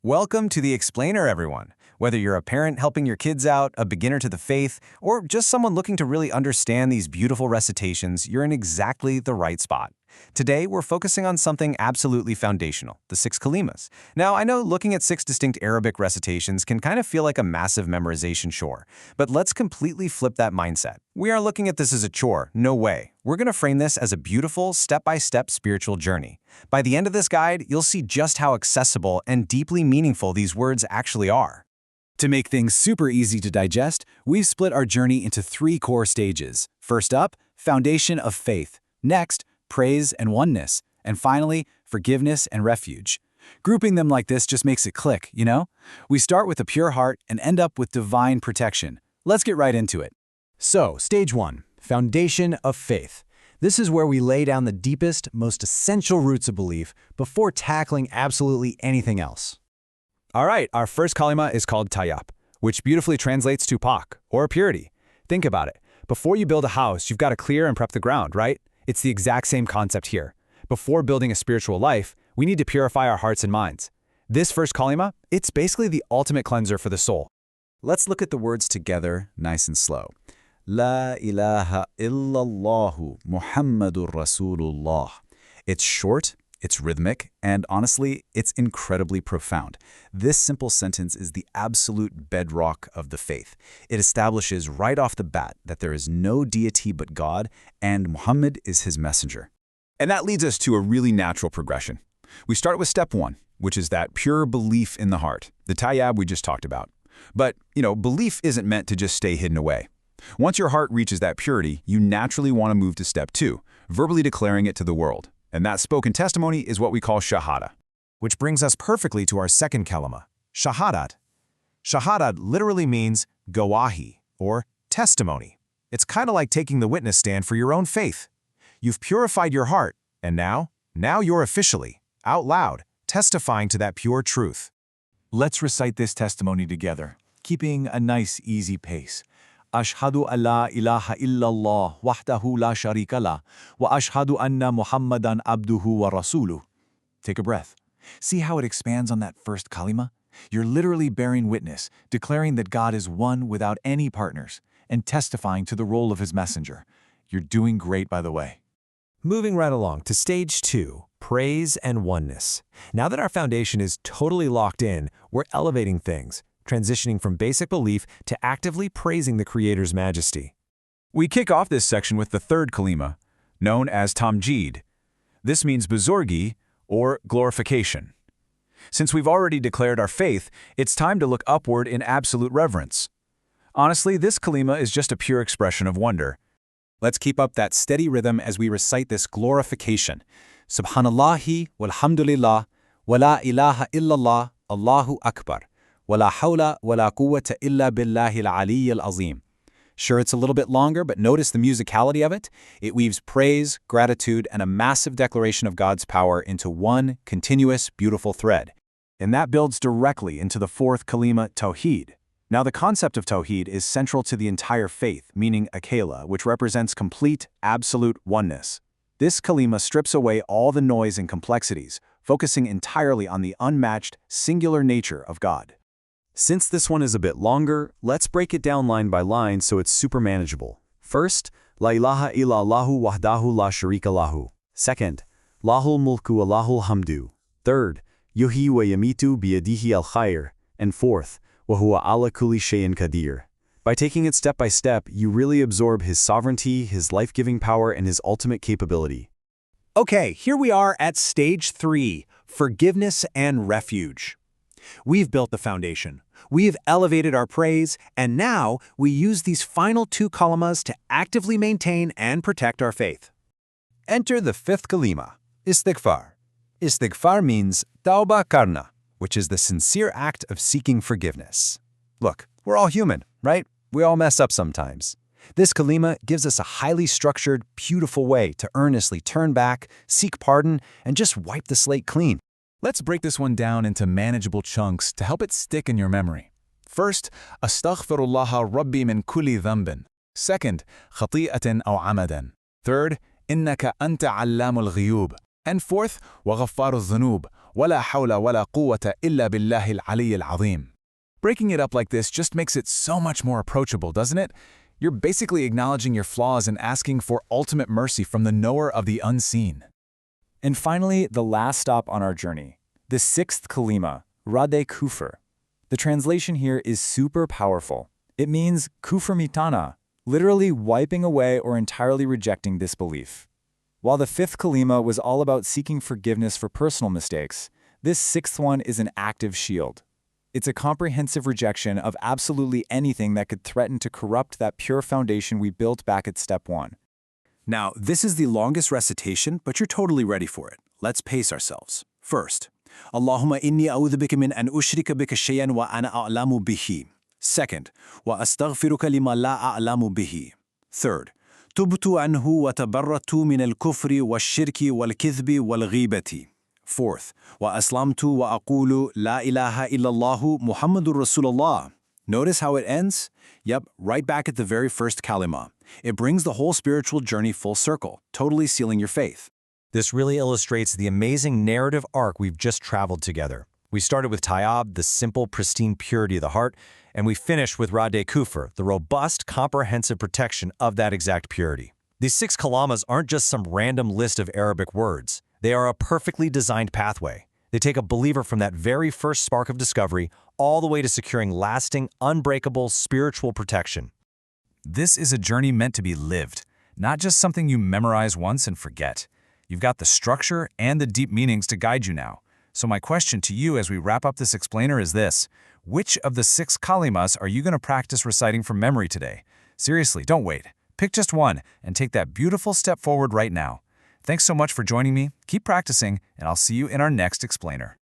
Welcome to the Explainer, everyone. Whether you're a parent helping your kids out, a beginner to the faith, or just someone looking to really understand these beautiful recitations, you're in exactly the right spot. Today, we're focusing on something absolutely foundational, the Six Kalimas. Now, I know looking at six distinct Arabic recitations can kind of feel like a massive memorization chore, but let's completely flip that mindset. We aren't looking at this as a chore, no way. We're going to frame this as a beautiful, step-by-step spiritual journey. By the end of this guide, you'll see just how accessible and deeply meaningful these words actually are. To make things super easy to digest, we've split our journey into three core stages. First up, foundation of faith. Next, praise and oneness. And finally, forgiveness and refuge. Grouping them like this just makes it click, you know? We start with a pure heart and end up with divine protection. Let's get right into it. So, stage one, foundation of faith. This is where we lay down the deepest, most essential roots of belief before tackling absolutely anything else. All right, our first kalima is called Tayyibah, which beautifully translates to pak, or purity. Think about it. Before you build a house, you've got to clear and prep the ground, right? It's the exact same concept here. Before building a spiritual life, we need to purify our hearts and minds. This first kalima, it's basically the ultimate cleanser for the soul. Let's look at the words together, nice and slow. La ilaha illallahu Muhammadur Rasulullah. It's short, it's rhythmic, and honestly, it's incredibly profound. This simple sentence is the absolute bedrock of the faith. It establishes right off the bat that there is no deity but God, and Muhammad is his messenger. And that leads us to a really natural progression. We start with step one, which is that pure belief in the heart, the tayyib we just talked about. But, belief isn't meant to just stay hidden away. Once your heart reaches that purity, you naturally want to move to step two, verbally declaring it to the world. And that spoken testimony is what we call Shahadat. Which brings us perfectly to our second kalima, Shahadat. Shahadat literally means gawahi, or testimony. It's kind of like taking the witness stand for your own faith. You've purified your heart, and now you're officially, out loud, testifying to that pure truth. Let's recite this testimony together, keeping a nice, easy pace. Ashhadu an la ilaha illallah wahdahu la sharika la wa ashhadu anna Muhammadan abduhu wa rasuluh. Take a breath. See how it expands on that first kalima? You're literally bearing witness, declaring that God is one without any partners, and testifying to the role of his messenger. You're doing great, by the way. Moving right along to stage two, praise and oneness. Now that our foundation is totally locked in, we're elevating things, transitioning from basic belief to actively praising the Creator's majesty. We kick off this section with the third kalima, known as Tamjeed. This means buzurgi, or glorification. Since we've already declared our faith, it's time to look upward in absolute reverence. Honestly, this kalima is just a pure expression of wonder. Let's keep up that steady rhythm as we recite this glorification. Subhanallahi walhamdulillah, wa la ilaha illallah, Allahu Akbar. وَلَا حَوْلَ وَلَا قُوَّةَ إِلَّا بِاللَّهِ الْعَلِيِّ الْعَظِيمِ. Sure, it's a little bit longer, but notice the musicality of it. It weaves praise, gratitude, and a massive declaration of God's power into one continuous, beautiful thread. And that builds directly into the fourth kalima, Tawheed. Now, the concept of Tawheed is central to the entire faith, meaning akela, which represents complete, absolute oneness. This kalima strips away all the noise and complexities, focusing entirely on the unmatched, singular nature of God. Since this one is a bit longer, let's break it down line by line so it's super manageable. First, La ilaha illallahu wahdahu la sharika lahu. Second, Lahul mulku wa lahul hamdu. Third, Yuhyi wa yamitu biyadihi al-khair. And fourth, Wa huwa ala kulli shay'in qadir. By taking it step by step, you really absorb his sovereignty, his life-giving power, and his ultimate capability. Okay, here we are at stage three, forgiveness and refuge. We've built the foundation. We've elevated our praise, and now we use these final two kalimas to actively maintain and protect our faith. Enter the fifth kalima, Astaghfar. Astaghfar means tawbah karna, which is the sincere act of seeking forgiveness. Look, we're all human, right? We all mess up sometimes. This kalima gives us a highly structured, beautiful way to earnestly turn back, seek pardon, and just wipe the slate clean. Let's break this one down into manageable chunks to help it stick in your memory. First, Astaghfirullah Rabbi min kulli dhanbin. Second, khati'atin aw amadan. Third, innaka anta allamul ghuyub. And fourth, wa ghaffaru dhunub, ولا حول ولا قوة إلا بالله العلي العظيم. Breaking it up like this just makes it so much more approachable, doesn't it? You're basically acknowledging your flaws and asking for ultimate mercy from the knower of the unseen. And finally, the last stop on our journey, the sixth Kalima, Radd-e-Kufr. The translation here is super powerful. It means kufr mitana, literally wiping away or entirely rejecting disbelief. While the fifth Kalima was all about seeking forgiveness for personal mistakes, this sixth one is an active shield. It's a comprehensive rejection of absolutely anything that could threaten to corrupt that pure foundation we built back at step 1. Now, this is the longest recitation, but you're totally ready for it. Let's pace ourselves. First, Allahumma inni a'udhu bika min an ushrika bika shay'an wa ana a'lamu bihi. Second, wa astaghfiruka lima la a'lamu bihi. Third, tubtu anhu wa tabarratu min al-kufri wa shirki wal kithbi wal ghibati. Fourth, wa aslamtu wa aqulu la ilaha illallahu Muhammadur Rasulullah. Notice how it ends? Yep, right back at the very first kalima. It brings the whole spiritual journey full circle, totally sealing your faith. This really illustrates the amazing narrative arc we've just traveled together. We started with Tayyibah, the simple, pristine purity of the heart, and we finished with Radd-e-Kufr, the robust, comprehensive protection of that exact purity. These 6 kalimas aren't just some random list of Arabic words. They are a perfectly designed pathway. They take a believer from that very first spark of discovery all the way to securing lasting, unbreakable spiritual protection. This is a journey meant to be lived, not just something you memorize once and forget. You've got the structure and the deep meanings to guide you now. So my question to you as we wrap up this explainer is this: which of the 6 kalimas are you going to practice reciting from memory today? Seriously, don't wait. Pick just one and take that beautiful step forward right now. Thanks so much for joining me. Keep practicing, and I'll see you in our next explainer.